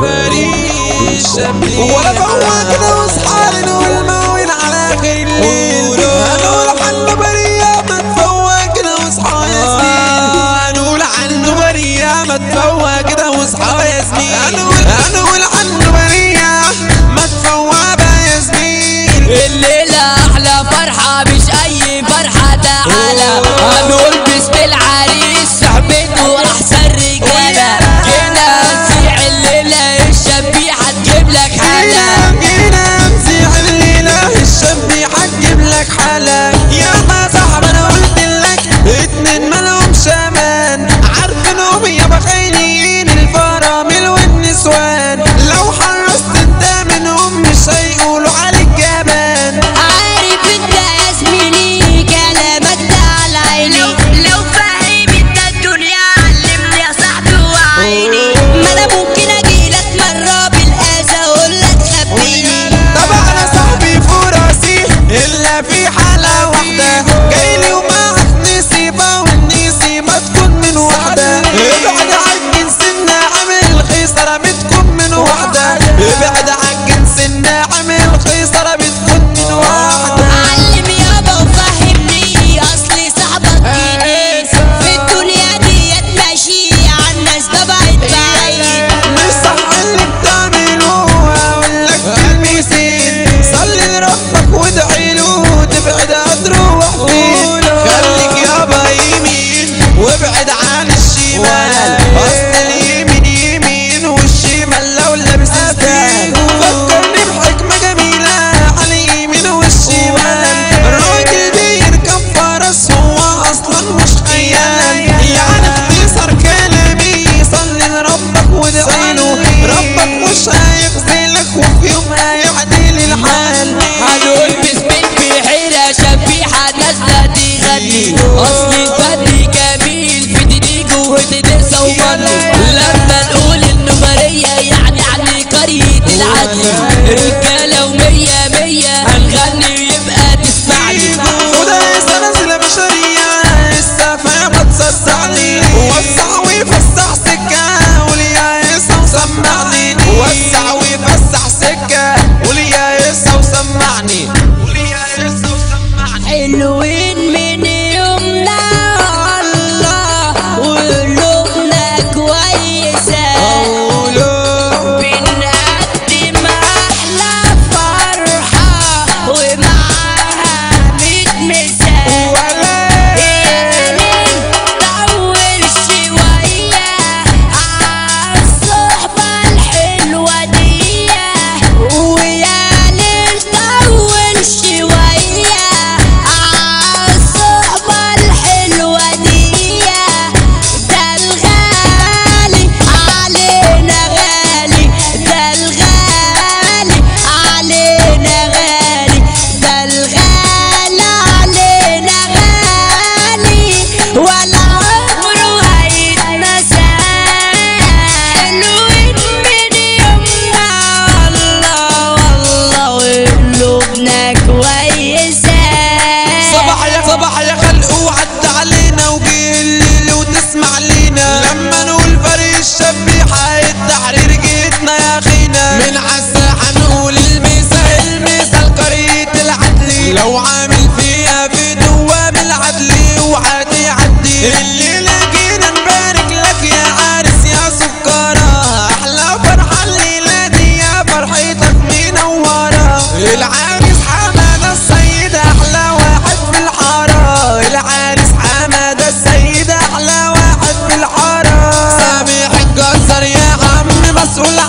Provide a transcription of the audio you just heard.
فريق الشبلي ولا فوق كده واصحى نقول موين على اخر الليل. هنقول عنه برية ما تفوق كده واصحى يا سنين. هنقول عنه برية ما تفوق كده واصحى يا سنين. هنقول عنه برية ما تفوق يا سنين. الليلة أحلى فرحة مش أي فرحة تعالى. هنقول باسم العريس صحبته أحسن رجالة. كده نسيع الليلة الشبيحة تجيب لك حالة. جينا نسيع الليلة الشبيحة تجيب لك حالة. يا ما صاحب أنا قلت لك اتنين مالهمش أمان. عارفينهم يابا خاينين الفرامل والنسوان. لو حرصت انت منهم مش هيقولوا عليك جبان. عارف انت يا زميلي كلامك ده على عيني. لو فاهم انت الدنيا علمني يا صاحبي وعيني. ما انا ممكن اجيلك مرة بالاذى اقولك خبيني. طبعا انا صاحبي فراسي الا في حالة واحدة. جايلي ومعك نسيبة والنسيبة تكون من واحدة. ابعد عن جنس الناعم الخيسرة بتكون من واحدة. ابعد عن جنس الناعم الخيسرة بتكون من واحدة. علم يابا وفهمني اصلي صاحبك جديد. في الدنيا ديت ماشي عالناس ببعد بعيد. مش صح اللي بتعمله اقولك كلمتين. صلي لربك وادعيله تبعد هتروح فين. خليك يابا يمين وابعد عن الشمال. اصل اليمين يمين والشمال لو لابس اسدان. فكرني بحكمة جميلة على اليمين والشمال. الراجل بيركب فرس هو اصلا مش خيال. يعني اختصر كلامي صلي لربك وادعيله. ربك مش هيخذلك وفي يوم هيعدل الحال. هنقول باسم البحيرة شبيحة نازلة تغني. اصلي الفن جميل في دينيك وهدي صومني. لما نقول انه برية يعني عن قرية العدل. رجالة ومية مية هنغني يبقى تسمعني. وده سلاسل بشرية السفاهة ما تصدعني. وسع ويفسح سكة قولي يا عيسى وسمعني. وسع ويفسح سكة قولي يا عيسى وسمعني. قولي يا عيسى وسمعني. حلوين من يومنا الله وقلوبنا كويسة. بنقدم أحلى فرحة ومعاها 100 مثال. يا نطول شوية عالصحبة الحلوة دي. ويا نطول شوية عالصحبة الحلوة دي. ده الغالي علينا غالي. ده الغالي علينا غالي. ده الغالي علينا غالي ولا عمره هيتنسى. حلوين من يومنا الله والله وقلوبنا كويسة. صباح يا خلق وعد علينا وجه الليل وتسمع لينا. لما نقول فريق الشبيحة التحرير جيتنا يا اخينا. من عالساحة نقول المثال قرية العدل. لو عامل فيها في دوام العدل وعادي عدي. الليلة جينا نبارك لك يا عارس يا سكارة. احلى فرحة الليلة دي يا فرحتك منورة. العريس حمادة السيد احلى واحد في الحارة. العريس حمادة السيد احلى واحد في الحارة. سامح الجزار يا عم مسؤول